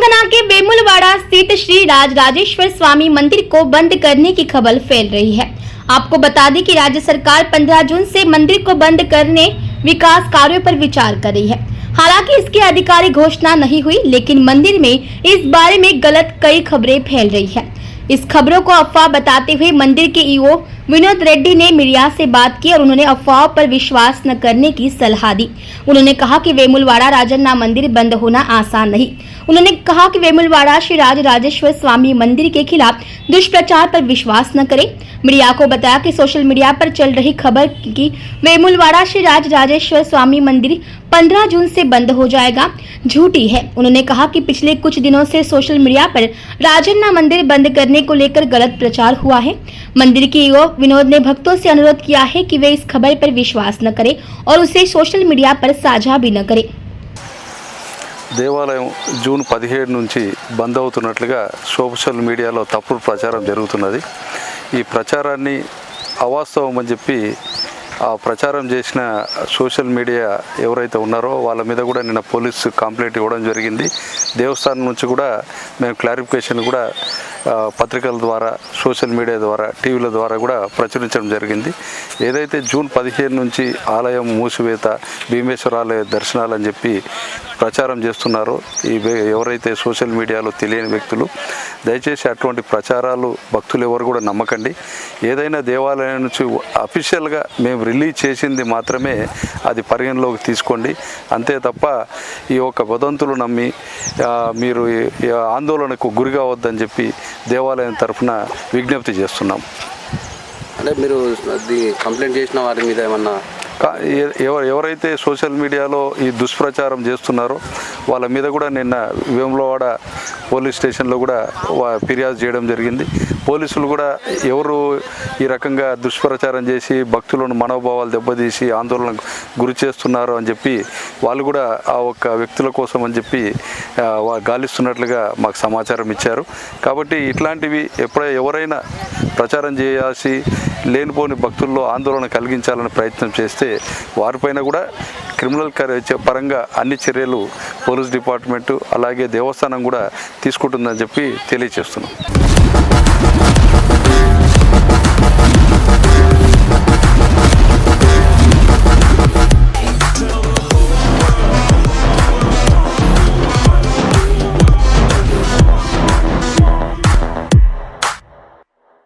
तेलंगाना के वेमुलवाड़ा स्थित श्री राज राजेश्वर स्वामी मंदिर को बंद करने की खबर फैल रही है। आपको बता दें कि राज्य सरकार 15 जून से मंदिर को बंद करने विकास कार्यों पर विचार कर रही है। हालांकि इसकी आधिकारिक घोषणा नहीं हुई, लेकिन मंदिर में इस बारे में गलत कई खबरें फैल रही है। इस खबरों को अफवाह बताते हुए मंदिर के ईओ विनोद रेड्डी ने मीडिया से बात की और उन्होंने अफवाह पर विश्वास न करने की सलाह दी। उन्होंने कहा कि वेमुलवाड़ा राजन्ना मंदिर बंद होना आसान नहीं। उन्होंने कहा कि वेमुलवाड़ा श्री राज राजेश्वर स्वामी मंदिर के खिलाफ दुष्प्रचार पर विश्वास न करें। मीडिया को बताया कि सोशल मीडिया पर चल रही खबर कि वेमुलवाड़ा श्री राज राजेश्वर स्वामी मंदिर 15 जून से बंद हो जाएगा, झूठी है। उन्होंने कहा कि पिछले कुछ दिनों से सोशल मीडिया पर राजन्ना मंदिर बंद करने को लेकर गलत प्रचार हुआ है। मंदिर के ईओ विनोद ने भक्तों से अनुरोध किया है कि वे इस खबर पर विश्वास न करें और उसे सोशल मीडिया पर साझा भी न करें। దేవాలయం జూన్ 17 నుంచి బంద్ అవుతున్నట్లుగా సోషల్ మీడియాలో తప్పుడు ప్రచారం జరుగుతున్నది. ఈ ప్రచారాన్ని అవాస్తవం అని చెప్పి ఆ ప్రచారం చేసిన సోషల్ మీడియా ఎవరైతే ఉన్నారో వాళ్ళ మీద కూడా నిన్న పోలీసు కంప్లైంట్ ఇవ్వడం జరిగింది. దేవస్థానం నుంచి కూడా మేము క్లారిఫికేషన్ కూడా పత్రికల ద్వారా, సోషల్ మీడియా ద్వారా, టీవీల ద్వారా కూడా ప్రచురించడం జరిగింది. ఏదైతే జూన్ 15 నుంచి ఆలయం మూసివేత, భీమేశ్వర ఆలయ దర్శనాలు అని చెప్పి ప్రచారం చేస్తున్నారో ఈ ఎవరైతే సోషల్ మీడియాలో తెలియని వ్యక్తులు, దయచేసి అటువంటి ప్రచారాలు భక్తులు ఎవరు కూడా నమ్మకండి. ఏదైనా దేవాలయం నుంచి అఫీషియల్గా మేము రిలీజ్ చేసింది మాత్రమే అది పరిగణలోకి తీసుకోండి. అంతే తప్ప ఈ యొక్క వదంతులు నమ్మి మీరు ఆందోళనకు గురి కావద్దని చెప్పి దేవాలయం తరఫున విజ్ఞప్తి చేస్తున్నాం. అంటే మీరు కంప్లైంట్ చేసిన వారి మీద ఏమన్నా ఎవరైతే సోషల్ మీడియాలో ఈ దుష్ప్రచారం చేస్తున్నారో వాళ్ళ మీద కూడా నిన్న వేములవాడ పోలీస్ స్టేషన్లో కూడా ఫిర్యాదు చేయడం జరిగింది. పోలీసులు కూడా ఎవరు ఈ రకంగా దుష్ప్రచారం చేసి భక్తులను మనోభావాలు దెబ్బతీసి ఆందోళనకు గురి చేస్తున్నారు అని చెప్పి వాళ్ళు కూడా ఆ ఒక్క వ్యక్తుల కోసం అని చెప్పి గాలిస్తున్నట్లుగా మాకు సమాచారం ఇచ్చారు. కాబట్టి ఇట్లాంటివి ఎవరైనా ప్రచారం చేయాల్సి లేనిపోని భక్తుల్లో ఆందోళన కలిగించాలని ప్రయత్నం చేస్తే వారిపైన కూడా క్రిమినల్ పరంగా అన్ని చర్యలు పోలీస్ డిపార్ట్మెంటు అలాగే దేవస్థానం కూడా తీసుకుంటుందని చెప్పి తెలియజేస్తున్నాం.